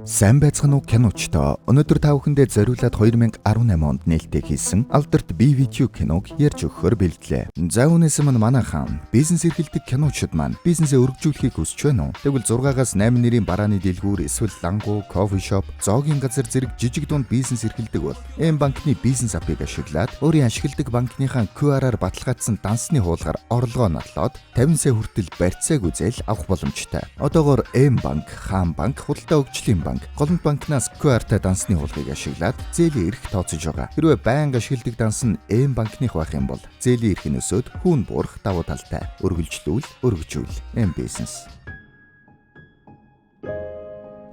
Сайн байцгаана уу киночтой. Өнөөдөр та бүхэндээ зориулаад 2018 онд нээлттэй хийсэн алдарт бие видео киног ярьж өгөхөөр бэлдлээ. За үүнээс өмнө манайхан бизнес эрхэлдэг киночууд маань бизнесээ өргөжүүлэхийг хүсэж байна уу? Тэгвэл 6-аас 8 нэрийн барааны дэлгүүр, эсвэл лангуу, кофе шоп, зоогийн газар зэрэг жижиг дунд бизнес эрхэлдэг бол М банкны бизнес апыг ашиглаад өөрийн ашигладаг банкныхаа QR-аар баталгаажсан дансны хуулгаар орлогоо нотлоод 50 сая хүртэл барьцааг үзэл авах боломжтой. Одоогоор М банк, Хаан банк, Худалдаа хөгжлийн банк, Голомт банкнаас QR-тай дансны хуулгыг ашиглаад зээлийн эрх тооцож байгаа. Хэрвээ байнга ашигладаг данс нь М банкных байх юм бол зээлийн эрх нь өсөд хүүн буурах давуу талтай. Өргөлжлүүл, өргөжүүл, М бизнес.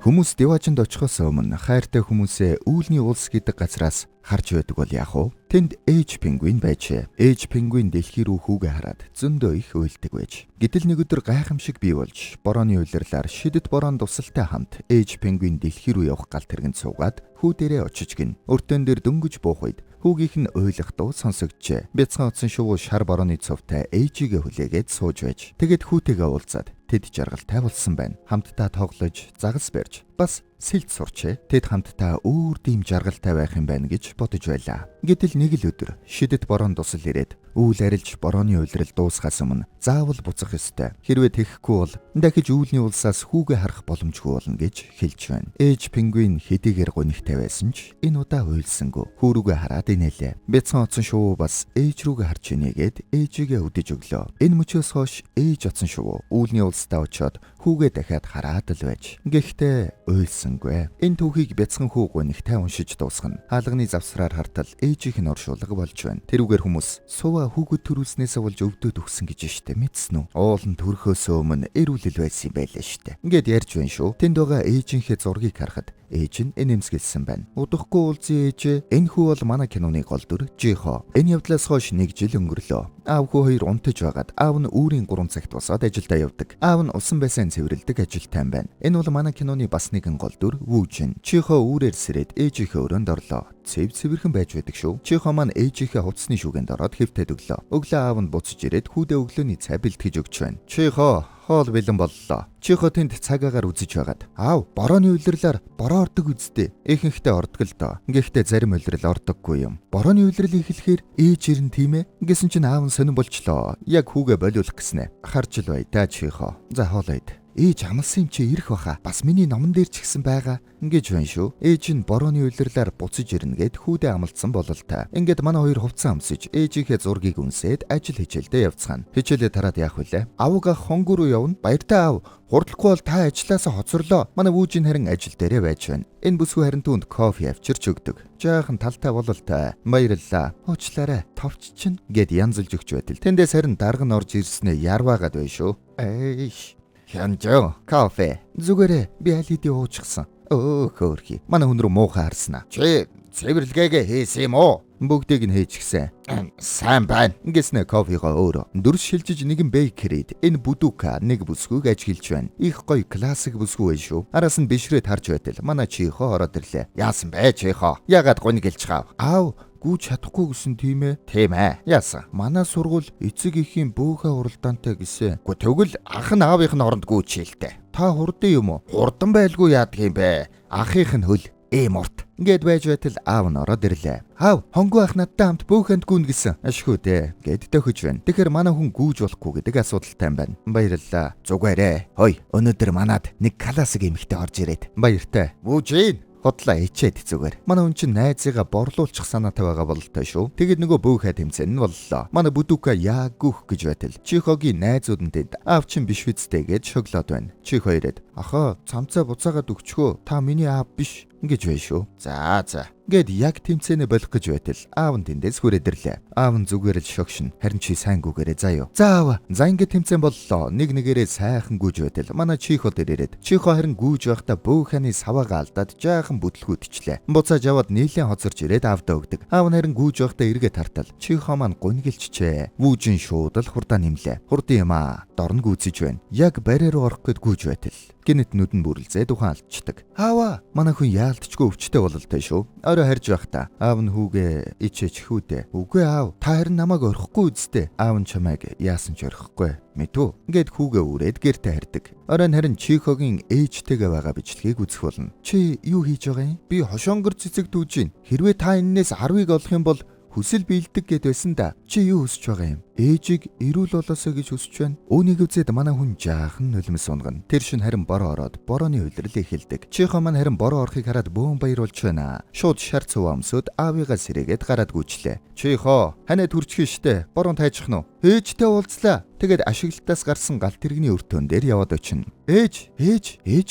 Хүмүүс Деважинд очихоос өмнө хайртай хүмүүсээ үүлний улс гэдэг газраас харж байдаг бол яах вэ? Тэнд ээж пингвин байжээ. Ээж пингвин дэлхий рүү хүүгээ хараад зөндөө их уйлдаг байж. Гэтэл нэг өдөр гайхамшиг бий болж, борооны улирлаар шидэт бороон дусалтай хамт ээж пингвин дэлхий рүү явах гал тэргэнд суугаад хүү дээрээ очиж гин. Өртөн дээр дөнгөж буух үед хүүгийнх нь уйлах дуу сонсогджээ. Бяцхан утсан шувуу шар борооны цовтай ээжигээ хүлээгээд сууж байж. Тэгэд хүүтэйгээ уулзаад тэд жаргалтай болсон байна. Хамтдаа тоглож, загас барьж, бас сэлд сурчээ. Тэд хамтдаа өөр дэм жаргалтай байх юм байна гэж бодож байлаа. Гэтэл нэг л өдөр шидэт борон дусал ирээд үйл арилж борооны улирал дуусгаас өмнө заавал буцах ёстой. Хэрвээ тэхгүй бол дахиж үүлний улсаас хүүгээ харах боломжгүй болно гэж хэлж байна. Ээж пингвин хэдийгээр гонигтай байсан ч энэ удаа уйлсангүй. Хүүрүүгээ хараад инээлээ. Бяцхан оцсон шувуу бас ээж рүүгээ харж инээгээд ээжигээ өдөж өглөө. Энэ мөчөөс хойш ээж оцсон шувуу үүлний улстай очиод хүүгээ дахиад хараад л байж. Гэхдээ уйлсангүй. Энэ түүхийг бяцхан хүү гонигтай уншиж дуусгана. Хаалганы завсраар хартал ээжийнх нь оршуулга болж байна. Тэрүүгээр хүмүүс суваа хүүгүүд төрүүлснээс болж өвдөд өгсөн гэж штэ мэдсэн үү? Уулын төрхөөс өмнө эрүүлэл байсан юм байлаа штэ. Ингээд ярьж байна шүү. Тэнд байгаа ээжийнхээ зургийг харахад ээж нь энэмсгэлсэн байна. Удахгүй уулзсан ээж, энэ хүү бол манай киноны гол дүр Жихо. Энэ явдлаас хойш 1 жил өнгөрлөө. Аав хүү хоёр унтаж байгаад аав нь үүрийн 3 цагт босоод ажилдаа явдаг. Аав нь усан байсан цэвэрлдэг ажилтай байна. Энэ бол манай киноны бас нэгэн гол дүр Вүүжин. Жихо үүрээр сэрээд ээжийнхээ өрөөнд орлоо. Цэвэрхэн байж байдаг шүү. Жихо маань ээжийнхээ хувцсны шүгэнд ороод хэвтээд өглөө. Өглөө аав нь буцаж ирээд хүүдээ өглөөний цай бэлтгэж өгч байна. Жихо хоол бэлэн боллоо. Жихо тэнд цагаагаар үзэж байгаад аав борооны улирлаар бороо ордог үсттэй. Ихэнхдээ ордог л доо. Гэхдээ зарим улирал ордоггүй юм. Борооны улирал ихлэхээр ээж ирэн тийм ээ. Гэсэн чинь аав нь сонирн болчлоо. Яг хүүгээ болиулах гэснэ. Харж л бай даа Жихо. За хоолойд. Ээж амлсан юм чи ирэх баха. Бас миний номон дээр ч гисэн байгаа. Ингэж байна шүү. Ээж нь борооны улирлаар буцаж ирнэ гэд хүүдээ амлцсан бололтой. Ингээд манай хоёр хувцас амсаж ээжийнхээ зургийг үнсээд ажил хичээлдээ явцгаана. Хичээлээ тараад яах вүлээ? Авга хонгор руу явна. Баяртай аав. Хурдлахгүй бол та ажилласаа хоцорлоо. Манай Вүүжин харин ажил дээрээ байж байна. Энэ бүсгүй харин түүнд кофе авчирч өгдөг. Жаахан талтай бололтой. Баярлалаа. Уучлаарай. Товч чинь гэд янзлж өгч байтал. Тэндээс харин дарга нь орж ирснээ ярваагаад байна шүү. Эйш. Хянжоо. Кофе. Зүгээрээ би аль хэдийн уучихсан. Хөөрхи. Манай хүн рүү муухай харснаа. Чи цэвэрлэгээгээ хийсэн юм уу? Бүгдийг нь хийж гисэн. Сайн байна. Ингэснэ кофегоо өөрөө. Дөрс шилжиж нэгэн бейкерид энэ будука нэг бүсгүйг ажиглж байна. Их гоё классик бүсгүй байх шүү. Араас нь бишрээд харж байтал манай Чихо ороод ирлээ. Яасан бэ Чихо? Ягаад гонь гэлж хав? Аав гүйж чадахгүй гэсэн тийм ээ. Тийм ээ. Яасан? Манай сургууль эцэг эхийн бөөхөө уралдаантай гэсэн. Гэхдээ тэгвэл ах нь аавынх нь оронд гүйчихэлтэй. Та хурдан юм уу? Хурдан байлгүй яадаг юм бэ? Ахынх нь хөл. Мурт. Ингээд байж байтал аав нь ороод ирлээ. Аав, хонгой ах надтай хамт бөөхөнд гүн гэсэн. Ашгүй дээ. Гэд төхөж байна. Тэгэхээр манай хүн гүйж болохгүй гэдэг асуудалтай юм байна. Баярлалаа. Зүгээрээ. Хой, өнөөдөр манад нэг классик эмэгтэй орж ирээд. Баяртай. Вүүжин. Хотлоо ичээд зүгээр. Манай хүн чинь найзыгаа борлуулчих санаатай байгаа бололтой шүү. Тэгэд нөгөө бөөхөө тэмцэн нь боллоо. Манай будука яг гүөх гэж байтал. Чихогийн найзууд нь тэд аав чинь биш үсттэй гэж шоглоод байна. Чихо ирээд ахаа цамцаа буцаагаад өгчхөө. Та миний аав биш гэж байна шүү. За. Гэд яг тэмцэнэ болох гэж байтал аав нь тэндээс хүрээдэрлээ. Аав нь зүгээр л шогшин. Харин чи сайн гүгээрээ заа юу. За ингээд тэмцэн боллоо. Нэг нэгээрээ сайхан гүйж байтал манай Чихо дээр ирээд Чихо харин гүйж байхдаа бөөхөний саваагаа алдаад жаахан бүтлгүүдчлээ. Буцааж аваад нийлэн хоцорч ирээд аавдаа өгдөг. Аав нь харин гүйж байхдаа эргээ тартал. Чихо маань гоньгэлчжээ. Вүүжин шууд л хурдаа нэмлээ. Хурдан юм аа. Дорн гүйцэж байна. Яг барьаа руу орох гээд гүйж байтал Гэнэт нүд нь бүрлзээ тухайн алдчихдаг. Аава, манай хүн яалтчгүй өвчтэй бололтой шүү. Орой харж байхдаа аав нь хүүгээ ичээч хүүдээ. Үгүй аав, та харин намайг орхихгүй үсттэй. Аав нь чамайг яасан ч орхихгүй. Мэдв. Ингээд хүүгээ үрээд гэртээ хардаг. Оройн харин Чихогийн ээжтэйгээ байгаа бичлэгийг үзэх болно. Чи юу хийж байгаа юм? Би хошонгор цэцэг дүүж гин. Хэрвээ та энээс 10-ыг олох юм бол хүсэл биелдэг гэд байсан да. Чи юу хүсэж байгаа юм? Ээжийг эрүүл болоосоо гэж хүсэж байна. Үүнийг үзээд манай хүн жаахан нулимс унгана. Тэр шин харин бороо ороод борооны улирал эхэлдэг. Чихо маань харин бороо орохыг хараад бөөн баяр болж байна. Шууд шар цуваа өмсөд аавыгаа сэрээгээд гараад гүйчлээ. Чихо, ханаа төрчих штэ. Бороо тайчих нь уу? Ээжтэй уулзлаа. Тэгэд ашиглалтаас гарсан галт тэрэгний өртөөн дээр яваад очино. Ээж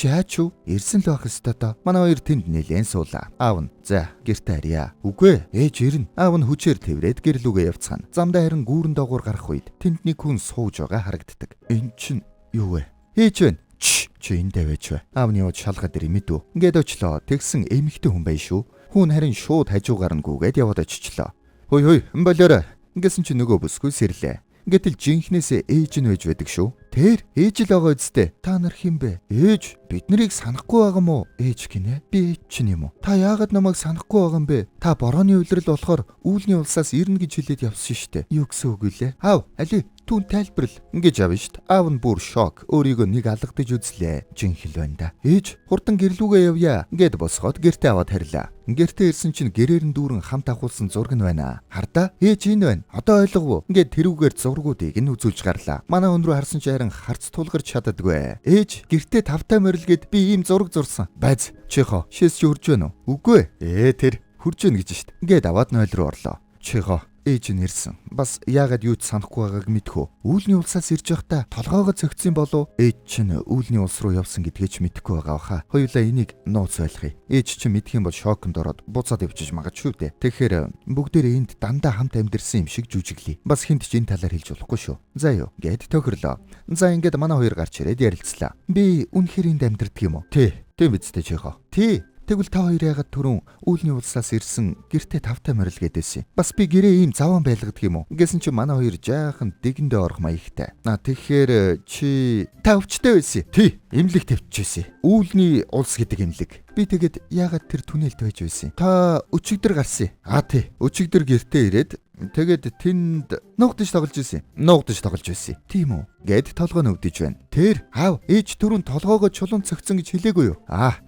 яач юу? Ирсэн л байх ёстой доо. Манай хоёр тэнд нэлээд суулаа. Аав нь за гэртээ харьяа. Үгүй ээж ирнэ. Аав нь хүчээр тэврээд гэрлүүгээ явцгаана. Замдаа харин гүүрэн доогуур гарах үед тэнд нэг хүн сууж байгаа харагддаг. Энд чинь юу вэ? Ээж байна. Чи эндээ байж бай. Аав нь явж шалгаад ирээ мэдв. Ингээд очлоо. Тэгсэн эмэгтэй хүн байж шүү. Хүн харин шууд хажуугаар нь гүгээд яваад очичлоо. Хөөе болоорой. Ингэсэн чи нөгөө бүсгүй сэрлээ. Гэтэл жинхнээсээ ээж нь байж байдаг шүү. Тэр ээж л байгаа үсттэй. Та нар хин бэ? Ээж бид нарыг санахгүй байгаа мó? Ээж гинэ. Би ээж чинь юм уу? Та яагаад намайг санахгүй байгаа юм бэ? Та борооны улирал болохоор үүлний улсаас ирнэ гэж хэлээд явсан штэ. Юу гэсэн үг вэ? Аав, али түүн тайлбарл. Ингэж авна штт. Аав нь бүр шок. Өөрийгөө нэг алгадаж үзлээ. Жинхэл байна да. Ээж хурдан гэрлүүгээ явъя. Гэд босгоод гэртээ аваад харьлаа. Гэртээ ирсэн чинь гэрээр нь дүүрэн хамт ахуулсан зураг нь байна. Хардаа ээж энэ байна. Одоо ойлгов уу? Ингээд тэрүүгээр зургуудыг нь үзүүлж гарлаа. Манай өн рүү харсан чинь харин харц тулгарч чаддаггүй. Ээж гэртээ тавтай морилгээд би ийм зураг зурсан. Байз Чихо шээс чи хурж байна уу? Үгүй. Тэр хурж байна гэж шít. Ингээд аваад нойл руу орлоо. Чихо ээж нь ирсэн. Бас яагаад юу ч санахгүй байгааг мэдхүү. Үүлний улсаас ирж байхдаа толгоогоо цогцсон болов? Ээж чинь үүлний улс руу явсан гэдгээ ч мэдэхгүй байгаа баха. Хоёулаа энийг нууц ойлгоё. Ээж чинь мэдх юм бол шоконд ороод буцаад явчих магадгүй дээ. Тэгэхээр бүгдээрээ энд дандаа хамт амьдэрсэн юм шиг жүжиглэе. Бас хинт ч энэ талаар хэлж болохгүй шүү. За юу, гээд тохирлоо. За ингээд манай хоёр гарч ирээд ярилцлаа. Би үнэхээр энд амьдэрдэг юм уу? Тийм биз дээ Чихо. Тэгвэл та хоёр яагаад түрүүн үүлний улсаас ирсэн гэртээ тавтай морилгээд байсан. Бас би гэрээ ийм заван байлгадаг юм уу? Гэсэн чи манай хоёр жаахан дэгэндээ орох маягтай. Тэгэхээр чи та өвчтэй байсан. Эмнэлэг тавьчихжээ. Үүлний улс гэдэг эмнэлэг. Би тэгэд яагаад тэр түнэлд байж байсан? Та өчигдөр гарсан. Өчигдөр гэртээ ирээд тэгээд тэнд нуугдаж тоглож байсан. Тийм үү? Гэд толгой нүвдэж байна. Тэр аав ээж түрүүн толгоогоо чулуун цогцсон гэж хэлээгүй юу?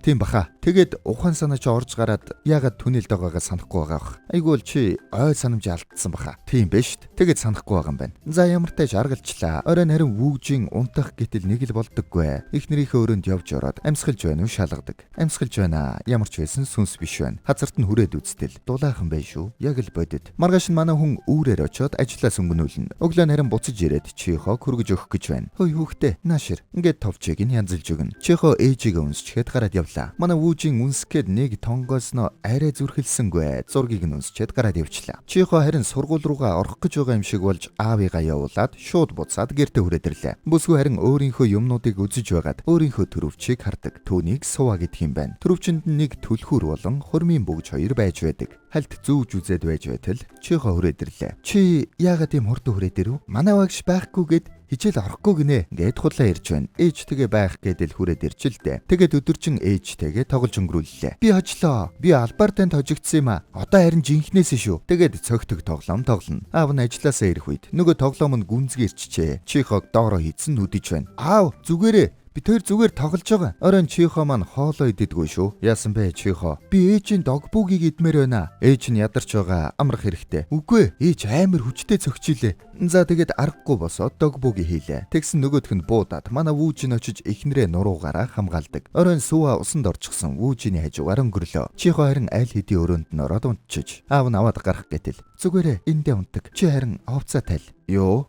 Тийм баха. Тэгээд ухаан санаа чи орж гараад яагаад түнэлд байгаагаа санахгүй байгаа бах. Айгүй бол чи ой санамж алдсан баха. Тийм биш шүү. Тэгээд санахгүй байгаа юм байна. За ямар тач аргалчлаа. Оройн харин вүүжийн унтах гэтэл нэг л болдоггүй. Эхнэрийнхээ өрөөнд явж ороод амьсгалж байна уу шалгадаг. Амьсгалж байна. Ямар ч байсан сүнс биш байна. Хазарт нь хүрээд үзтэл дулаахан байж шүү. Яг л бодит. Маргааш нь манай хүн үүрээр очиод ажлаас өнгөнүүлнэ. Өглөө нь харин буцаж ирээд Чихо хүргэж өгөх гэж байна. Хөөе хүүхдээ, наашир. Ингээд товчийг нь янзалж өгнө. Чихо ээжигээ үнсчихэд гараад явлаа. Манай вүүжийн үнсгээд нэг тонгоосноо арай зүрхэлсэнгүй. Зургийг нь үнсчихэд гараад явчлаа. Чихо харин сургууль руугаа орох гэж байгаа юм шиг болж аавыгаа явуулаад шууд буцаад гэртээ хүрээд ирлээ. Бүсгүй харин өөрийнхөө юмнуудыг үзэж байгаад өөрийнхөө төрөвчийг хардаг. Түүнийг суваа гэдэг юм байна. Төрөвчөнд нэг түлхүүр болон хурмын бүгж хоёр байж байдаг. Хальт зүүж үзээд байж байтал Чихо хүрээд ирлээ. Чи яагаад ийм хурдан хүрээд ирв? Манай багш байхгүйгээд хичээл орохгүй гинэ. Ингээд худлаа ирж байна. Ээжтэйгээ байх гэдэл хүрээд ирж л дээ. Тэгээд өдөржин ээжтэйгээ тоглож өнгөрүүллээ. Би очлоо. Би албаар танд хожигдсан юм а. Одоо харин жинхнээсээ шүү. Тэгээд цогтөг тоглоом тоглоно. Аав нь ажилласаа ирэх үед нөгөө тоглоом нь гүнзгийрчжээ. Чихог доороо хийцэн нүдэж байна. Аав зүгээрээ бид хоёр зүгээр тоглож байгаа. Оройн Чихо маань хоолоо идэггүй шүү. Яасан бэ Чихо? Би ээжийн догбүүгийг идмээр байна. Ээж нь ядарч байгаа амрах хэрэгтэй. Үгүй ээж амар хүчтэй цогчилээ. За тэгээд аргагүй босоод догбүүгийг хийлээ. Тэгсэн нөгөөх нь буудаад манай вүүжин очиж эхнэрээ нуруугаараа хамгаалдаг. Оройн сууа усанд орчихсон вүүжиний хажуугаар өнгөрлөө. Чихо харин аль хэдийн өрөөнд нь ороод унтчих. Аав нь аваад гарах гэтэл зүгээрээ эндээ унтаг. Чи харин овцаа тайл. Юу?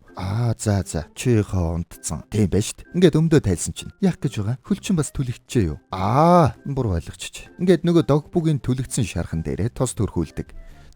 За Чихо унтцсан. Тийм байж т. Ингээд өмдөө тайлсан чинь яах гэж байгаа? Хөлчин бас түлэгчээ юу? Буруу ойлгочих. Ингээд нөгөө догбүүгийн түлэгдсэн шархан дээрээ тос төрхүүлдэг.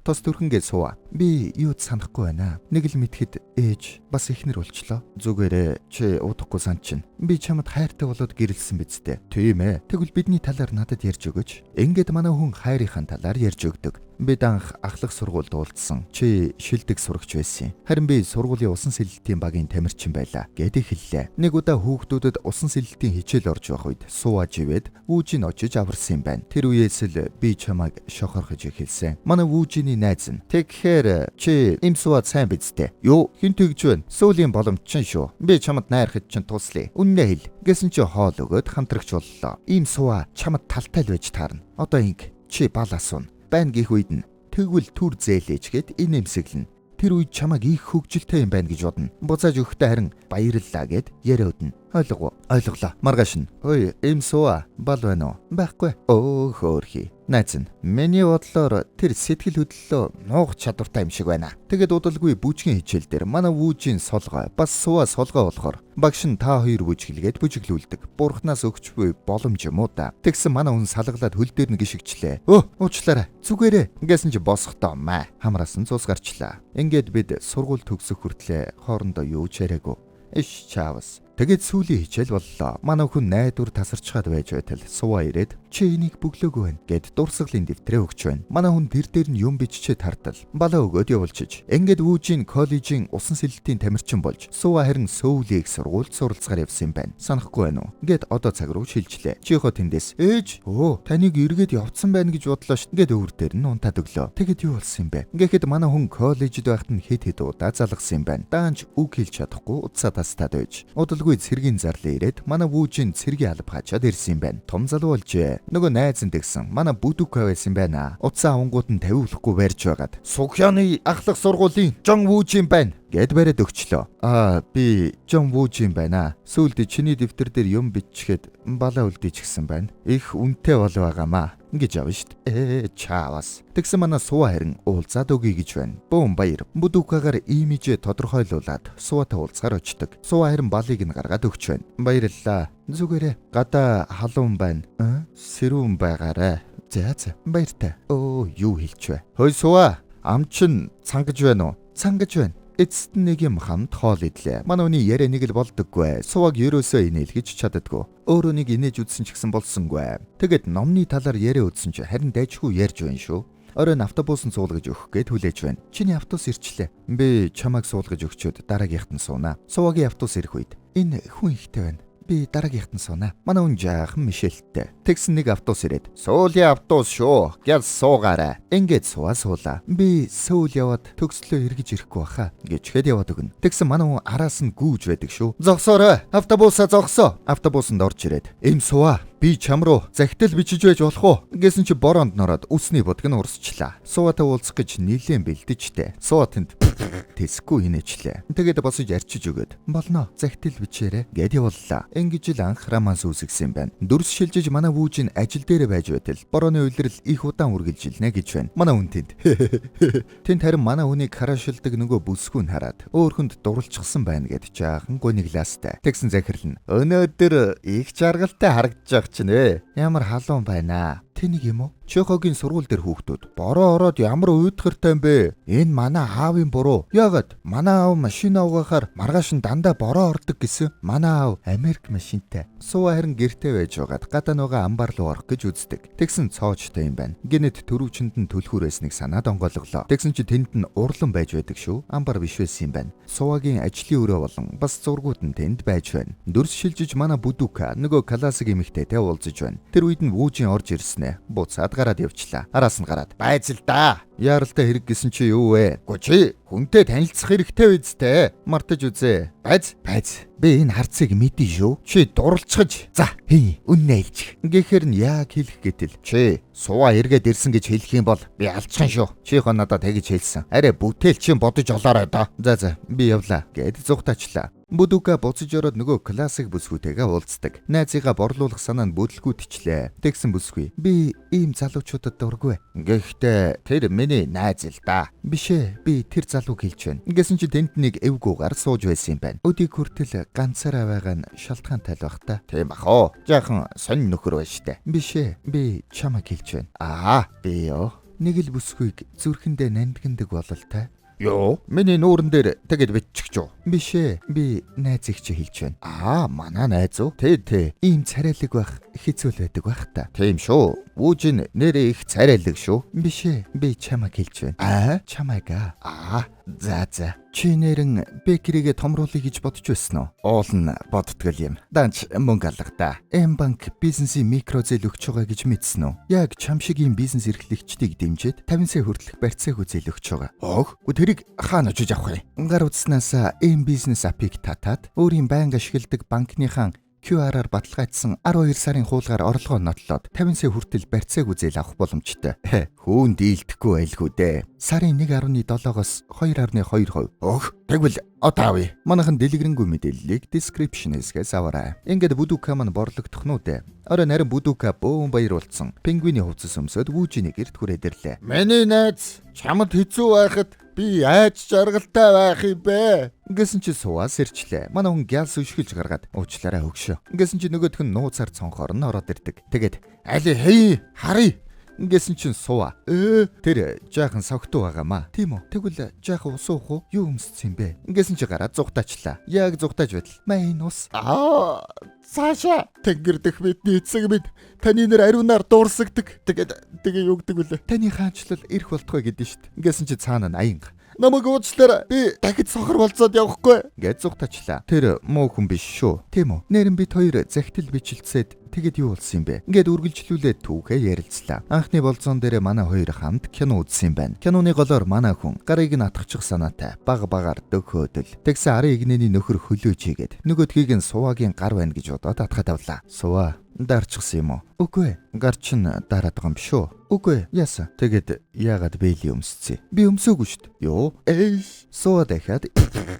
Тос төрхөнгөө сууа. Би юу санахгүй байна. Нэг л мэдхэд ээж бас ихнэр болчлоо. Зүгээрээ чи удахгүй сан чинь. Би чамд хайртай болоод гэрэлсэн биз дээ. Тийм ээ. Тэгвэл бидний талаар надад ярьж өгөөч. Ингээд манай хүн хайрынхаа талаар ярьж өгдөг. Бид анх ахлах сургуульд уулзсан. Чи шилдэг сурагч байсан. Харин би сургуулийн усан сэлэлтийн багийн тамирчин байлаа гэд хэллээ. Нэг удаа хүүхдүүдэд усан сэлэлтийн хичээл орж байх үед сууж ивэд вүүжийг очиж аварсан юм байна. Тэр үеэс л би чамайг шохорхож эхэлсэн. Манай вүүжиний найз нь тэгэхээр чи им сууад сайн биз дээ. Юу хин тэгж байна. Сүүлийн боломж чинь шүү. Би чамд найрахад чинь туслая. Үннээ хэл. Гэсэн чи хоол өгөөд хамтрагч боллоо. Им сууа чамд талтай л байж таарна. Одоо инг чи бал асууна. Байна гих үед нь тэгвэл түр зээлээж гээд энэ эмсэглэн. Тэр үед чамайг их хөвгөлтэй юм байна гэж бодно. Буцааж өгөхдөө харин баярлалаа гэд яриа өднө. Ойлголоо. Маргааш нь. Ой, им сууа бал байна уу? Байхгүй. Өө хөөрхий. Найз нь. Миний бодлоор тэр сэтгэл хөдлөлөө нуух чадвартай юм шиг байна. Тэгэд удалгүй бүжгийн хичээл дээр манай вүүжийн солгоо бас сууа солгоо болохоор багш нь та хоёр бүжгэлгээд бүжиглүүлдэг. Бурхнаас өгч буй боломж юм уу та. Тэгсэн манай хүн салгалаад хөл дээр нь гიშгчлээ. Уучлаарай. Зүгээрээ. Ингэсэн чи босохдоо маа. Хамраас нь цус гарчлаа. Ингээд бид сургууль төгсөх хүртлээр хоорондоо юу ч яриаггүй. Иш чаавас. Тэгээд сүүлийн хичээл боллоо. Манай хүн найдвар тасарчгаад байж байтал сууа ирээд чи энийг бөглөөгүй байна гэд дурсгалын дэвтрээ өгч байна. Манай хүн тэр дээр нь юм биччихэд тартал балаа өгөөд явуулчих. Ингээд вүүжийн коллежийн усан сэлэлтийн тамирчин болж сууа харин Сөүлийн их сургуульд суралцгаар явсан юм байна. Санахгүй байна уу? Гэт одоо цаг руу шилжлээ. Чи хоо тэндээс ээж таныг эргээд явцсан байна гэж бодлоо шít. Гэт өвөр дээр нь унтаад өглөө. Тэгэд юу болсон юм бэ? Ингээд манай хүн коллежид байхад нь хэд удаа залгасан юм байна. Даанч үг хэлж чадахгүй уцаа тастаад байж. Цэргийн зарлаа ирээд манай вүүжийн цэргийн алба хачаад ирсэн юм байна. Том залуу болжээ. Нөгөө найз нь тэгсэн. Манай бүдүүкэ байсан байна. Уцаа авангууд нь тавиулахгүй барьж байгаад. Сукьяны ахлах сургуулийн Жон вүүж юм байна гэд бариад өгчлөө. Би Жон вүүж юм байна. Сүүлд чиний дэвтэр дээр юм биччихэд балаа үлдээч гсэн байна. Их үнэтэй болов байгаамаа гэж авна штт. Чаавас. Тэгсэн манай сууа харин уулзаад өгье гэж байна. Бөөм баяр. Бүдүүкагаар имижээ тодорхойлуулад сууатай уулзгаар очдөг. Сууа харин балыг нь гаргаад өгч байна. Баярлалаа. Зүгээрээ. Гадаа халуун байна. Сэрүүн байгаарэ. За баяртай. Юу хэлч вэ? Хөөе сууа. Ам чин цангаж байна уу? Цангаж байна. Эцэст нэг юм хамт хоол идлээ. Манай хүний яриа нэг л болдоггүй. Сууаг ерөөсөө инээлгэж чаддаггүй. Өөрөө нэг инээж үдсэн ч гэсэн болсонгүй. Тэгэд номны талаар яриа үдсэн ч харин дайчгүй ярьж байна шүү. Оройн автобусын суулгаж өгөх гээд хүлээж байна. Чиний автобус ирчлээ. Би чамайг суулгаж өгчөөд дараагийнхт нь суунаа. Сууагийн автобус ирэх үед энэ хүн ихтэй байна. Би дараагийнхт нь суунаа. Манай хүн жаахан мишэлттэй. Тэгсэн нэг автобус ирээд суулийн автобус шүү. Гял суугаарай. Ингээд суулаа. Би Сөүл яваад төгслөө эргэж ирэхгүй баха гэж хэд яваад өгнө. Тэгсэн манай хүн араас нь гүүж байдаг шүү. Зогсоорой. Автобусаа зогсоо. Автобусанд орж ирээд им сууа. Би чам руу захидал бичиж байж болох уу? Гэсэн чи бороонд нороод үсний будг нь урсчлаа. Сууатай уулзах гэж нилээн бэлдэжтэй. Сууа тэнд тэсгүй хинээчлээ. Тэгээд босож арчиж өгöd. Болно. Захидал бичээрэй гэд явууллаа. Ингэж л анхрамаас үсгсэн юм байна. Дүрс шилжиж манай вүүж нь ажил дээр байж байтал борооны үйлрэл их удаан үргэлжилнэ гэж байна. Манай хүн тэнд. Тэнд харин манай хүнийг хараашилдаг нөгөө бүсгүүн хараад өөрхөнд дурлцсан байна гэд жаахан гуниглаастай. Тэгсэн захирал нь өнөөдөр их жаргалтай харагдаж чинь вэ? Ямар халуун байна. Тэнийг юм уу? Чехогийн сургууль дээр хүүхдүүд бороо ороод ямар уйдгартай юм бэ? Энэ манай аавын буруу. Яагаад? Манай аав машин авахаар маргааш нь дандаа бороо ордог гэсэн. Манай аав Америк машинтай. Сууа харин гэртээ байж байгаад гадаа нөгөө амбар руу орох гэж үздэг. Тэгсэн цоочтой юм байна. Гэнэт төрөвчөнд нь түлхүүр байсныг санаад онгойлголоо. Тэгсэн чи тэнд нь урлан байж байдаг шүү. Амбар биш байсан юм байна. Сууагийн ажлын өрөө болон бас зургууд нь тэнд байж байна. Дүрс шилжиж манай бүдүүка нөгөө классик эмэгтэйтэй уулзаж байна. Тэр үед нь вүүжийн орж ирсэн. Буцаад гараад явчлаа. Араас нь гараад байц л да. Яаралтай хэрэг гэсэн чи юу вэ? Гүчи хүнтэй танилцах хэрэгтэй үсттэй. Мартаж үзээ. Байц. Би энэ харцыг мэдэн шүү. Чи дурлцгаж. За үннээ хэлж. Гэхээр нь яг хэлэх гэтэл чи сууа эргээд ирсэн гэж хэлэх юм бол би алчхан шүү. Чи хоо надад тэгж хэлсэн. Арай бүтээл чинь бодож олоорой доо. За би явлаа гэд зүгтаачлаа. Бүдүүка буцаж ороод нөгөө классик бүсгүйтэйгээ уулздаг. Найзыгаа борлуулах санаа нь бүдлгүүтчлээ. Тэгсэн бүсгүй. Би ийм залуучуудад дургүй. Гэхдээ тэр миний найз л да. Бишээ. Би тэр залууг хэлж байна. Ингэсэн чи тэнд нэг эвгүүгээр сууж байсан юм байна. Өдийг хүртэл ганцаараа байгаа нь шалтгаантай л бах та. Тийм ах уу. Жаахан сонь нөхөр байна штэ. Бишээ. Би чамайг хэлж байна. Би ёо. нэг л бүсгүйг зүрхэндээ нандиндаг болол та. Йоо, миний нууран дээр тэгэд биччих юу? Биш ээ. Би найз их чи хэлж байна. Манай найз уу? Тэ. Ийм царайлаг байх хэцүү байдаг байх та. Тийм шүү. Үүжин нэрээ их царайлаг шүү. Биш ээ. Би чамайг хэлж байна. Чамайг. За. Чи нэрэн бэкригээ томруулъя гэж бодож байсан уу? Оолн бодтгол юм. Данч мөнгө алга та. М-банк бизнесийн микро зээл өгч байгаа гэж мэдсэн үү? Яг чам шиг ийм бизнес эрхлэгчдийг дэмжиж 50 сая хүртэлх барьцааг зээл өгч байгаа. Тэрийг хаана очиж авах вэ? Гар утаснаас М-бизнес апыг татаад өөрийн байнга ашигладаг банкныхаа QR-аар баталгаажсан 12 сарын хуулгаар орлогоо нотлоод 50 сая хүртэл барьцааг үзэл авах боломжтой. Хүүн дийлдэхгүй байлгүй дээ. Сарын 1.7-оос 2.2%. Тэгвэл одоо авъя. Манайхан дэлгэрэнгүй мэдээллийг description хэсгээс аваарай. Ингээд Будука маань борлогдох нь үү? Орой нарийн Будука бөөн баярлуулсан. Пингвиний хувцас өмсөд Вүүжиний гэрт хүрээд ирлээ. Миний найз, чамд хэцүү байхад би айж жаргалтай байх юм бэ? Ингэсэн чи сууаас ирчлээ. Манай хүн гялс өшгөлж гаргаад уучлаарай хөгшөө. Ингэсэн чи нөгөөх нь нууцаар цонхоор нь ороод ирдэг. Тэгээд али хей харъя. Ингэсэн чин сууа. Тэр жаахан согтуу байгаамаа. Тийм үү? Тэгвэл жаахан ус уух уу? Юу өмссөн юм бэ? Ингэсэн чи гараад зүгтаачлаа. Яг зүгтааж байтал. Майн ус. Цаашаа тэнгэр дэх бидний эцэг минь таны нэр ариунаар дуурсагдаг. Тэгээ юу гэдэг вүлээ? Таны хаанчлал ирэх болтгой гэдэн штт. Ингэсэн чи цаана нь аянга. Намайг уучлаарай. Би дахид сохор болцоод явахгүй гэж зүгтаачлаа. Тэр муу хүн биш шүү. Тийм үү? Нэрэн бид хоёр захидал бичлцээд тэгэд юу болсон юм бэ? Ингээд үргэлжлүүлээд түүхээ ярилцлаа. Анхны болзон дээр манай хоёр хамт кино үзсэн юм байна. Киноны голоор манай хүн гарыг нь атгачих санаатай багаар дөхөөдөл. Тэгсэн арын игнэний нөхөр хөлөөж хийгээд нөгөөдхийг нь сууагийн гар байна гэж бодоод атгаад авлаа. Суваа дарчихсан юм уу? Үгүй ээ. Гар чин дараад байгаа юм биш үү? Үгүй ээ. Яасан? Тэгэд яагаад бэйли өмсцээ? Би өмсөөгүй шүү дээ. Йоо. Суу дахиад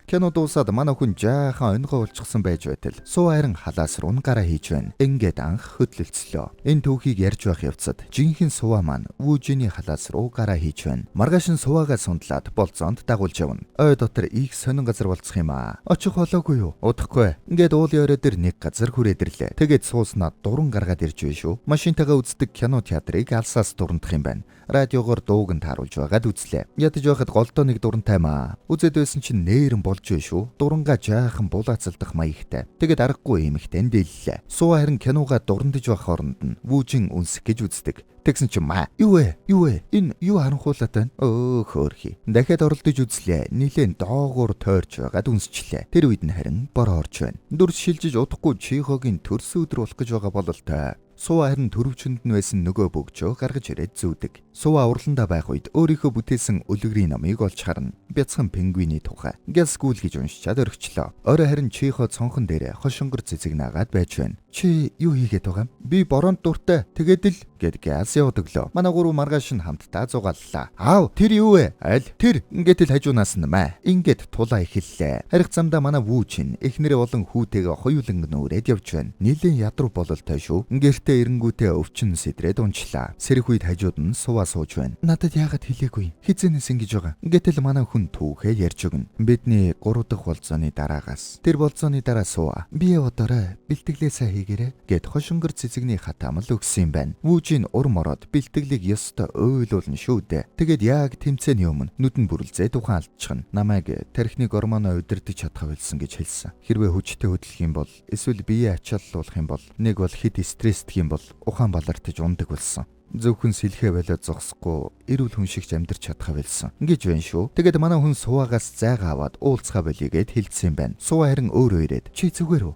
кино дуусаад манай хүн жаахан онгоо болчихсон байж байтал суу харин халаас руу гараа хийж байна. Ингээд анх хөдлөлцлөө. Энэ түүхийг ярьж байх явцад жинхэнэ суваа маань Вүүжиний халаас руу гараа хийж байна. Маргааш нь суваагаа сундлаад болзоонд дагуулж явна. Ой дотор их сонин газар болцох юм аа. Очих болоогүй юу? Удахгүй. Ингээд уулын орой дээр нэг газар хүрээд ирлээ. Тэгээд сууснаа дуран гаргаад ирж байна шүү. Машинтайгаа үздэг кино театрыг алсаас дурандах юм байна. Радиогоор дууг нь тааруулж байгаад үзлээ. Ядаж байхад голдоо нэг дурантай маа. Үзээд байсан чинь нээрэн болж байна шүү. Дурангаа жаахан булаацалдах маягтай. Тэгээд аргагүй эмэгтэй дээллээ. Суу харин киногаа дурандж байх оронд нь Вүүжин үнсэх гэж үздэг. Тэгсэн чинь маа. Юу вэ? Энэ юу харанхуулаад байна? Хөөрхий. Дахиад оролдож үзлээ. Нилээн доогуур тойрч байгаад үнсчлээ. Тэр үед нь харин бороо орж байна. Дүрс шилжиж удахгүй Чихогийн төрсөн өдөр болох гэж байгаа бололтой. Суу харин төрөвчөнд нь байсан нөгөө бөгжөө гаргаж ирээд зүүдэг. Суу урландаа байх үед өөрийнхөө бүтээсэн үлгэрийн номыг олж харна. Бяцхан пингвиний тухай. Гялскүүл гэж уншичаад өргөчлөө. Орой харин Чихо цонхон дээр хошонгор цэцэг наагаад байж байна. Чи юу хийгээд байгаа юм? Би бороонд дуртай. Тэгээд л гэд газ явуудаглоо. Манай гурав маргааш нь хамтдаа зугааллаа. Аав, тэр юу вэ? Аль тэр ингээд л хажуунаас нь маа. Ингээд тулаа эхэллээ. Харих замдаа манай Вүүжин эхнэрээ болон хүүтэйгээ хоёуланг нүүрээд явж байна. Нилийн ядруу бололтой шүү. Гэртээ эренгүүтээ өвчин сэтрээд унчлаа. Сэрэх үед хажууд нь суваа сууж байна. Надад яагаад хэлээгүй? Хизэнээс ингэж байгаа. Ингээд л манай хүн түүхээ ярьж өгнө. Бидний 3 дахь болзооны дараагаас. Тэр болзооны дараа сууа. Би яваадаарай. Бэлтгэлээсээ хийгээрэй гэд хошонгор цэцэгний хатаамал өгсөн юм байна. Вүүжин урм ороод бэлтгэлийг ёстой ойлуулна шүү дээ. Тэгээд яг тэмцээний өмнө нүдэн бүрэлзээ тухайн алдчихна. Намайг тархины гормоно удирдах чадхаа болсон гэж хэлсэн. Хэрвээ хүчтэй хөдлөх юм бол эсвэл биеэ ачааллуулах юм бол нэг бол хэд стрессдэх юм бол ухаан балартаж ундаг болсон. Зөвхөн сэлхээ болоод зогсохгүй эрүүл хүн шигч амьдрч чадхаа болсон. Ингэж байна шүү. Тэгээд манай хүн суугаас зайгаа аваад уулзгаа болигээд хэлсэн юм байна. Суу харин өөрөө ирээд чи зүгээр үү?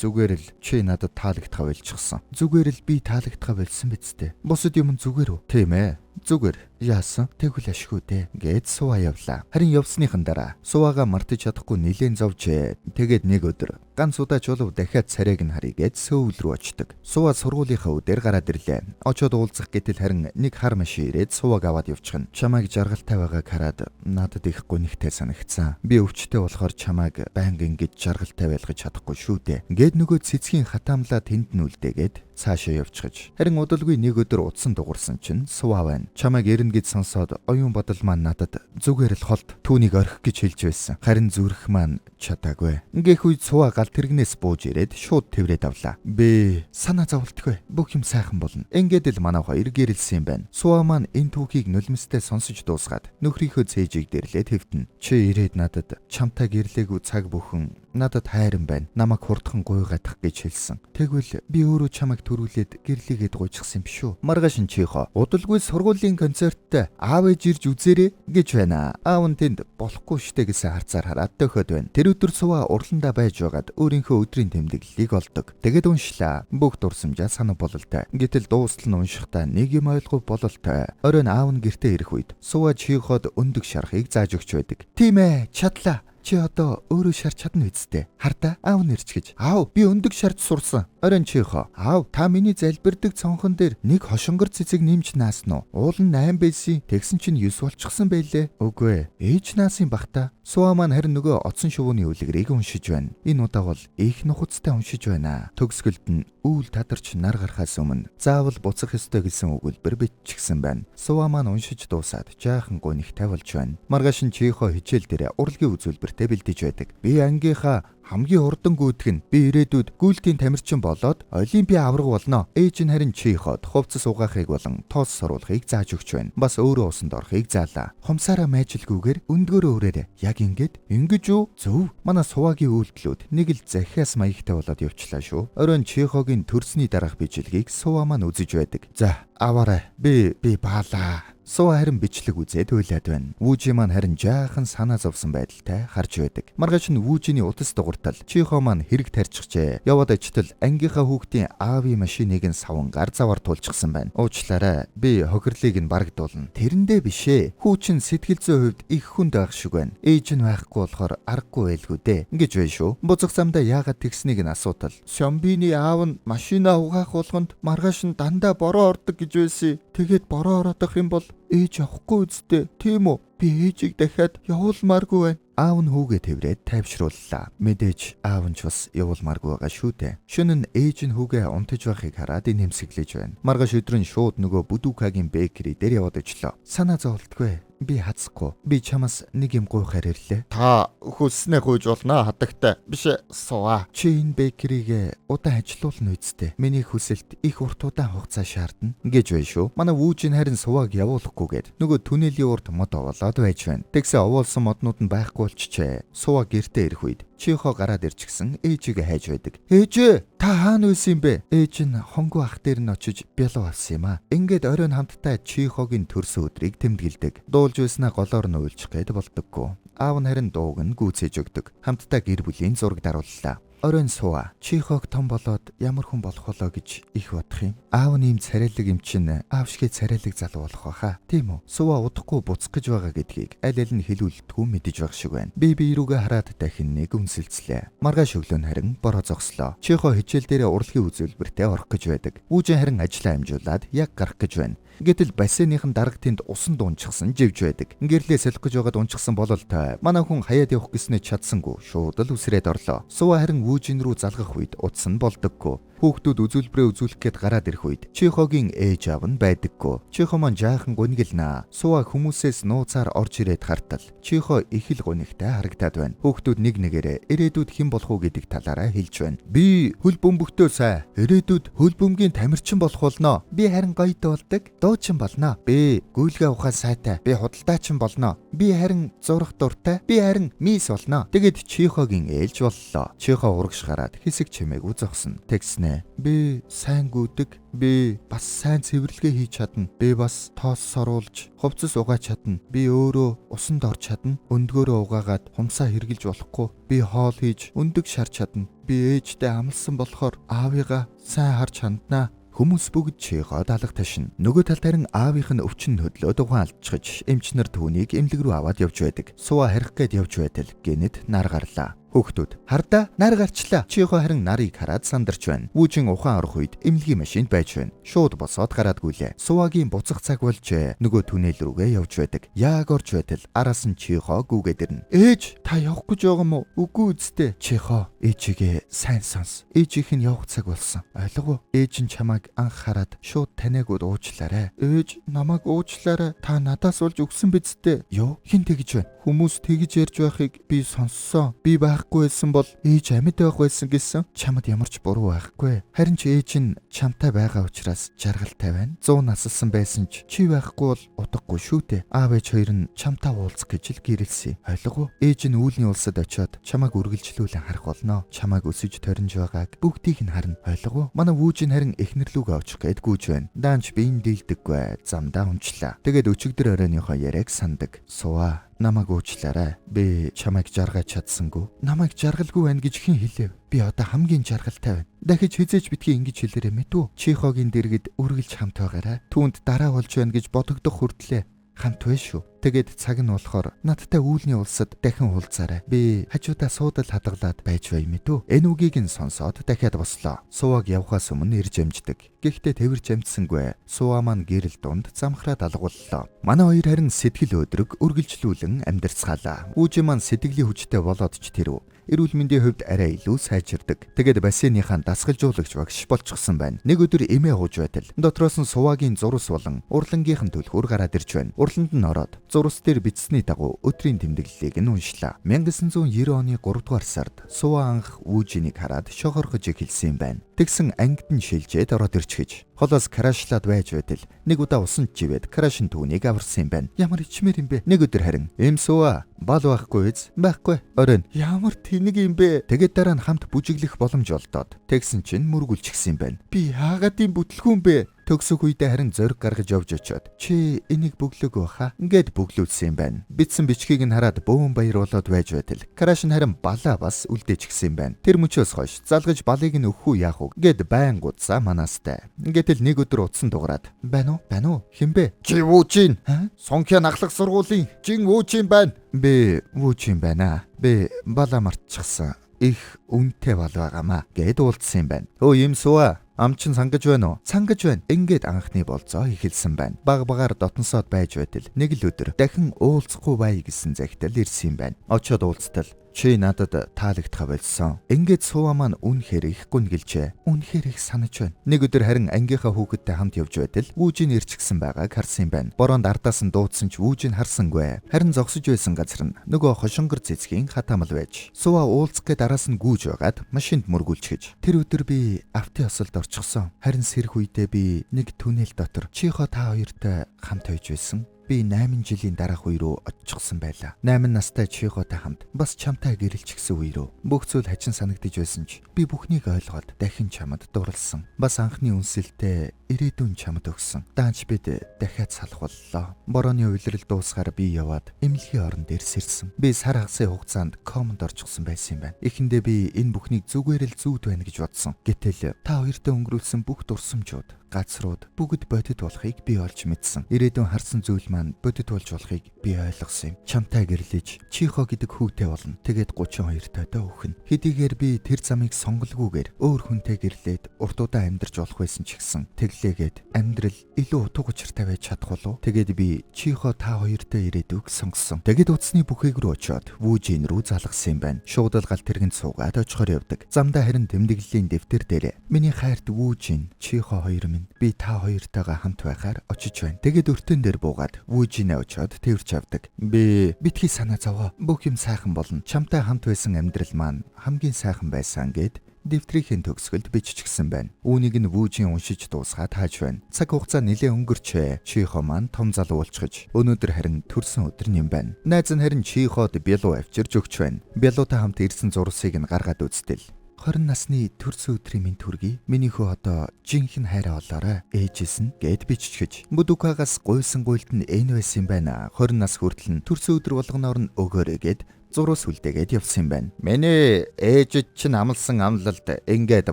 Зүгээр л чи надад таалагдхаа болчихсон. Зүгээр л би таалагдхаа болсон биз дээ. Бусад юм зүгээр үү? Тийм ээ. Зүгээр. Яасан? Тэгвэл ашгүй дээ. Гээд сууа явлаа. Харин явсныхан дараа сууагаа мартаж чадахгүй нилээн зовжээ. Тэгээд нэг өдөр ганц удаа чулуу дахиад царайг нь харъя гээд сөүл рүү очдөг. Сууа сургуулийнхаа өдөр гараад ирлээ. Очоод уулзах гэтэл харин нэг хар машин ирээд сууаг аваад явчихна. Чамайг жаргалтай байгааг хараад надад их гонигтай санагцсан. Би өвчтэй болохоор чамайг байнга ингэж жаргалтай байлгаж чадахгүй шүү дээ. Гээд нөгөө цэцгийн хатаамлаа тэнд нь үлдээгээд цаашаа явчихаж. Харин удалгүй нэг өдөр утсан дуурсан чинь Сува байна. Чамайг эрнэ гэж сонсоод оюун бодол маань надад зүгээр л холд түүнийг орхих гэж хэлж байсан. Харин зүрх маань чадаагүй. Инgeх үед Сува гал тэрэгнээс бууж ирээд шууд тэврээд авлаа. Би санаа зовлтгүй. Бүх юм сайхан болно. Ингээд л манай хоёр гэрэлсэн юм байна. Сува маань энэ түүхийг нулимстай сонсож дуусгаад нөхрийнхөө цээжийг дэрлээд хэвтэн. Чи ирээд надад чамтай гэрлээгүй цаг бүхэн надад хайран байна. Намайг хурдхан гуйгаадах гэж хэлсэн. Тэгвэл би өөрөө чамайг төрүүлээд гэрлээгээд гуйчихсан юм биш үү? Маргааш нь чихо удалгүй сургуулийн концертт аав ээж ирж үзээрэй гэж байна. Аав нь тэнд болохгүй штэ гэсэн харцаар хараад төхөд байна. Тэр өдөр Сува урландаа байж байгаад өөрийнхөө өдрийн тэмдэглэлийг олдог. Тэгээд уншлаа. Бүх дурсамжаа санаа бололтой. Гэтэл дуустал нь уншихдаа нэг юм ойлгох бололтой. Оройн аав нь гэртээ ирэх үед Сува чиход өндөг шарахыг зааж өгч байдаг. Тийм ээ, чадлаа. Чи одоо өөрөө шарч чадна үсттэй. Хардаа аав нэрч гэж. Аав би өндөг шарч сурсан. Оройн чихо. Аав та миний залбирдаг цонхон дээр нэг хошонгор цэцэг нэмж наасна уу? Уул нь 8 байсан. Тэгсэн чинь 9 болчихсон байлээ. Үгүй ээ. Ээж наасын бахта. Сува маань харин нөгөө оцсон шувууны үлгэрийг уншиж байна. Энэ удаа бол их нухацтай уншиж байна. Төгсгөлд нь үүл тадарч нар гарахаас өмнө заавал буцах ёстой гэсэн өгүүлбэр биччихсэн байна. Сува маань уншиж дуусаад жаахан гуниг тавилж байна. Маргааш нь чихо хичээл дээр урлагийн үзүүлбэртэй бэлдэж байдаг. Би ангийнхаа хамгийн урдан гүйдэг нь би ирээдүйд гүйлтийн тамирчин болоод олимпийн авраг болно. Ээж нь харин чиход хувцас угаахыг болон тоос сурвалгахыг зааж өгч байна. Бас өөрөө усанд орохыг заалаа. Хумсаараа майжилгүйгээр өндгөөрөө өрөөрэй. Яг ингэж үү? Зөв. Манай Сувагийн үйлдэлүүд нэг л захиас маягтай болоод явчлаа шүү. Оройн чихогийн төрсний дараах бичлэгийг Сува маань үзэж байдаг. За, аваарай. Би баалаа. Сува харин бичлэг үзээд уйлаад байна. Вүүжи маань харин жаахан санаа зовсон байдалтай харж байдаг. Маргааш нь Вүүжиний утас дугуйтал чихо маань хэрэг тарьчихжээ. Яваад очтол ангийнхаа хүүхдийн аавын машиныг нь саван гар завар тулчихсан байна. Уучлаарай. Би хохирлыг нь барагдуулна. Тэрэндээ бишээ. Хүү чин сэтгэл зүйн хувьд их хүнд байх шиг байна. Ээж нь байхгүй болохоор аргагүй байлгүй дээ. Ингэж байна шүү. Буцах замдаа яагаад тэгснийг нь асуутал. Шомбины аав нь машинаа угаах болгонд маргааш нь дандаа бороо ордог гэж байсан. Тэгээд бороо ороодох юм бол ээж авахгүй үсттэй. Тийм үү? Би ээжийг дахиад явуулмааргүй байна. Аав нь хүүгээ тэврээд тайвшрууллаа. Мэдээж аав нь ч бас явуулмааргүй байгаа шүү дээ. Шөнө нь ээж нь хүүгээ унтаж байхыг хараад инэмсэглэж байна. Маргааш өдөр нь шууд нөгөө Будукагийн бэкери дээр яваад очлоо. Санаа зовлтгүй. Би хацахгүй. Би чамаас нэг юм гуйхаар ирлээ. Та хүснээ гуйж болно хатагтай. Биш Сува. Чи энэ бэкерийг удаан ажилуулна үсттэй. Миний хүсэлт их урт удаан хугацаа шаардна гэж байна шүү. Манай Вүүжин харин Суваг явуулахгүйгээд нөгөө түнэлийн урд мод овоолоод байж байна. Тэгсээ овоолсон моднууд нь байхгүй болчихжээ. Сува гэртээ ирэх үед чихо гараад ирчихсэн ээжигээ хайж байдаг. Ээж та хаана байсан юм бэ? Ээж нь хонгоо ах дээр нь очиж бялуу авсан юм аа. Ингээд оройн хамтдаа чихогийн төрсөн өдрийг тэмдэглэдэг. Дуулж байснаа голоор нь уйлчих гээд болдоггүй. Аав нь харин дууг нь гүйцээж өгдөг. Хамтдаа гэр бүлийн зураг дарууллаа. Оройн Сува чихог том болоод ямар хүн болох болоо гэж их бодох юм. Аав нь ийм царайлаг юм чинь аав шигээ царайлаг залуу болох байхаа. Тийм үү? Сува удахгүй буцах гэж байгаа гэдгийг аль аль нь хэлүүлдэггүй мэдэж байх шиг байна. Би рүүгээ хараад дахин нэг үнсэлцлээ. Маргааш өглөө нь харин бороо зогслоо. Чихо хичээл дээр урлагийн үзүүлбэртээ орох гэж байдаг. Вүүжин харин ажлаа амжуулаад яг гарах гэж байна. Гэтэл бассейнийхэн дарга тэнд усан дуунчихсан живж байдаг. Гэрлээ солих гэж байгаад унчихсан бололтой. Манай хүн хаяад явах гэснээ чадсангүй. Шууд л үсрээд орлоо. Сува харин Вүүжин рүү залгах үед утас нь болдоггүй. Хүүхдүүд үзүүлбэрээ үзүүлэх гээд гараад ирэх үед чихогийн ээж аав нь байдаггүй. Чихо маань жаахан гунигэлнаа. Сува хүмүүсээс нууцаар орж ирээд хартал чихо их л гунигтай харагдаад байна. Хүүхдүүд нэг нэгээрээ ирээдүйд хэн болох уу гэдэг талаараа хэлж байна. Би хөл бөмбөгтөө сай. Ирээдүйд хөл бөмбөгийн тамирчин болох болно. Би харин гоё дуулдаг. Дуучин болно. Би гүйлгээ ухаан сайтай. Би худалдаачин болно. Би харин зурах дуртай. Би харин мис болно. Тэгэд чихогийн ээлж боллоо. Чихо урагш гараад хэсэг чимээг зогсно. Тэгснэ. Би сайн гүйдэг. Би бас сайн цэвэрлэгээ хийж чадна. Би бас тоос соруулж, хувцас угааж чадна. Би өөрөө усанд орж чадна. Өндгөөрөө угаагаад хумсаа хэрглэж болохгүй. Би хоол хийж, өндөг шарч чадна. Би ээжтэй амлсан болохоор аавыгаа сайн харж ханднаа. Хүмүүс бүгд чиход алга ташина. Нөгөө талд харин аавынх нь өвчин хөдлөөд ухаан алдчихж эмчнэр түүнийг эмнэлэг рүү аваад явж байдаг. Сува харих гээд явж байтал гэнэт нар гарлаа. Хүүхдүүд хардаа нар гарчлаа. Чихо харин нарыг хараад сандарч байна. Вүүжин ухаан орох үед эмнэлгийн машинд байж байна. Шууд босоод гараадгүйлээ. Сувагийн буцах цаг болжээ. Нөгөө түнэл рүүгээ явж байдаг. Яг орж байтал араас нь Чихо гүгээд ирнэ. Ээж, та явах гэж байгаа юм уу? Үгүй үсттэй. Чихо, ээжигээ сайн сонс. Ээжийнх нь явах цаг болсон. Ойлгов уу? Ээж нь чамайг анх хараад шууд танайгууд уучлаарай. Ээж, намайг уучлаарай. Та надаас болж өгсөн биз дээ. Юу? Хин тэгж байна? Хүмүүс тэгж ярьж байхыг би сонссон. Би байхгүй байсан бол ээж амьд байх байсан гэсэн. Чамд ямар ч буруу байхгүй. Харин ч ээж нь чамтай байгаа учраас жаргалтай байна. 100 насалсан байсан ч чи байхгүй бол утгагүй шүү дээ. Аав ээж хоёр нь чамтай уулзах гэж л гэрэлсэн. Ойлгов уу? Ээж нь үүлний улсад очиод чамайг үргэлжлүүлэн харах болно. Чамайг өсөж торинж байгааг бүгдийг нь харна. Ойлгов уу? Манай вүүж нь харин эхнэрлүүгээ очих гээд гүйж байна. Даанч биеийн дийлдэггүй. Замдаа унчлаа. Тэгээд өчигдөр оройныхоо яриаг сандаг. Суваа, намайг уучлаарай. Би чамайг жаргаж чадсангүй. Намайг жаргалгүй байна гэж хэн хэлэв? Би одоо хамгийн жаргалтай байна. Дахиж хизээж битгий ингэж хэлээрэй мэдв. Чихогийн дэргэд үргэлж хамт байгаарай. Түүнд дараа болж байна гэж бодогдох хүртлээр хамт вэ шүү. Тэгээд цаг нь болохоор надтай үүлний улсад дахин уулзаарай. Би хажуудаа суудал хадгалаад байж бай мэдв. Энэ үгийг нь сонсоод дахиад бослоо. Суваг явхаас өмнө ирж амждаг. Гэхдээ тэрж амжсангүй. Суваа маань гэрэл дунд замхраад алгууллаа. Манай хоёр харин сэтгэл өдрөг үргэлжлүүлэн амьдарцгаалаа. Үүжи маань сэтгэлийн хүчтэй болоод ч тэрв. Эрүүл мэндийн хувьд арай илүү сайжирдаг. Тэгээд бассейныхаа дасгалжуулагч багш болчихсон байна. Нэг өдөр эмээ хууж байтал дотроос нь Сувагийн зурус болон урлангийнхан түлхүүр гараад ирж байна. Урланд нь ороод зурус дээр бичсний дагуу өдрийн тэмдэглэлийг нь уншлаа. 1990 оны 3 дугаар сард Сува анх Вүүжинийг хараад шохорхож эхэлсэн юм байна. Тэгсэн ангид нь шилжээд ороод ирчихэж холоос крашлаад байж байтал нэг удаа усан чивэд крашин түүнийг аварсан юм байна. Ямар ичмэр юм бэ? Нэг өдөр харин "Эм Сува, бал байхгүй биз?" "Байхгүй." "Оройн." "Ямар тэнэг юм бэ?" Тэгээд дараа нь хамт бүжиглэх боломж олдоод тэгсэн чинь мөргүүлчихсэн юм байна. "Би яагаад ийм бүтлгүүн бэ?" Төгсөх үедээ харин зориг гаргаж явж очиод "Чи энийг бөглөөгүй хаа?" Ингээд бөглүүлсэн юм байна. Битсэн бичгийг нь хараад бөөн баяр болоод байж байтал краш нь харин балаа бас үлдээчихсэн юм байна. Тэр мөчөөс хойш залгаж балыг нь өгөх үү яах вэ гэд байн гудсаа манаастай. Ингээтэл нэг өдөр утсан дуграад "Байна уу? Хинбэ?" "Чи Вүүжин. Сонхиа нахлах сургуулийн жин Вүүжин байна." "Би Вүүжин байна. Би балаа мартчихсан. Их үнэтэй бал байгаамаа" гэд уулзсан юм байна. "Өө юм Сува, ам чин сангаж байна уу?" "Сангаж байна." Ингээд анхны болцоо эхэлсэн байна. Баг багаар дотносоод байж байтал нэг л өдөр дахин уулзахгүй бай гэсэн загтал ирсэн юм байна. Очоод уулзтал "Чи надад таалагдхаа болсон." Ингээд Сува маань үнэхээр их гүнгэлжээ. Үнэхээр их санаж байна. Нэг өдөр харин ангийнхаа хүүхэдтэй хамт явж байтал Вүүжин ирчихсэн байгааг харсан юм байна. Бороонд ардаас нь дуудсан ч Вүүжин харсангүй. Харин зогсож байсан газар нь нөгөө хошонгор цэцгийн хатамал байж Сува уулзах гээд араас нь гүйж байгаад машинд мөргүүлчихэж "Тэр өдөр би автын осолд орчихсон. Харин сэрэх үедээ би нэг түнэл дотор Чихо та хоёртой хамт байж байсан. Би 8 жилийн дараах үе рүү очихсан байлаа. 8 настай Чихотой хамт бас чамтай гэрэлчихсэн үе рүү. Бүх зүйл хачин санагдаж байсан ч би бүхнийг ойлгоод дахин чамд дурлсан. Бас анхны үнсэлтэд ирээдүйн чамд өгсөн. Даанч бид дахиад салах боллоо. Борооны уйлрал дуусгаар би яваад эмнэлгийн орон дээр сэрсэн. Би сар хагасын хугацаанд комонд орчихсон байсан юм байна. Эхэндээ би энэ бүхнийг зүгээр л зүйд байна гэж бодсон. Гэтэл та хоёртой өнгөрүүлсэн бүх дурсамжууд, газрууд бүгд бодит болохыг би олж мэдсэн. Ирээдүйн харсан зүйл маань бодит болж болохыг би ойлгосон юм. Чамтай гэрлэж Чихо гэдэг хүүтэй болно. Тэгээд 32 тойдоо өөхнө. Хэдийгээр би тэр замыг сонголгүйгээр өөр хүнтэй гэрлээд урт удаа амьдарч болох байсан ч гэсэн тэглээгээд амьдрал илүү утга учиртай байж чадах болов. Тэгээд би Чихо та хоёртой ирээдүйг сонгосон. Тэгээд утасны бүхээг рүү очиод Вүүжин рүү залгасан юм байна. Шууд л гал тэргэнд суугаад очихоор явдаг. Замдаа харин тэмдэглэлийн дэвтэр дээр "Миний хайрт Вүүжин, Чихо хоёр минь. Би та хоёртойгоо хамт байхаар очиж байна." Тэгээд өртөн дээр буугаад Вүүжинээ очиод тэрч авдаг. "Би битгий санаа зовоо. Бүх юм сайхан болно. Чамтай хамт байсан амьдрал маань хамгийн сайхан байсан" гэд дэвтрийн төгсгөлд биччихсэн байна. Үүнийг нь Вүүжин уншиж дуусгаад хааж байна. Цаг хугацаа нэлээд өнгөрчээ. Чихо маань том залуу болчихж өнөөдөр харин төрсөн өдөр юм байна. Найз нь харин Чиход бялуу авчирж өгч байна. Бялуутай хамт ирсэн зурсыг нь гаргаад үзтэл 20 насны төрсөн өдрийн минь төргий. Минийхөө одоо жинхэнэ хайраа олоорой. Ээжээс нь гэд биччихэж. Будукагаас гуйсан гуйлд нь энэ байсан юм байна. 20 нас хүртэл нь төрсөн өдөр болгоноор нь өгөөрэй гэд зурус үлдээгээд явсан юм байна. "Миний ээж чинь амлсан амлалт ингээд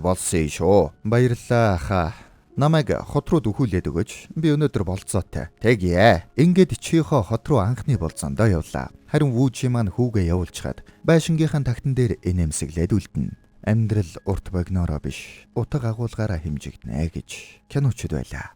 болсон шүү." "Баярлалаа хаа. Намайг хот руу дөхүүлээд өгөөч. Би өнөөдөр болцоотой. Тэгье. Ингээд Чихо хот руу анхны болцоондоо явлаа. Харин Вужи маань хүүгээ явуулчихад байшингийнхаа тагтан дээр инээмсэглээд үлдэнэ. Амьдрал урт богинороо биш, утга агуулгаараа хэмжигдэнэ гэж киночд байлаа.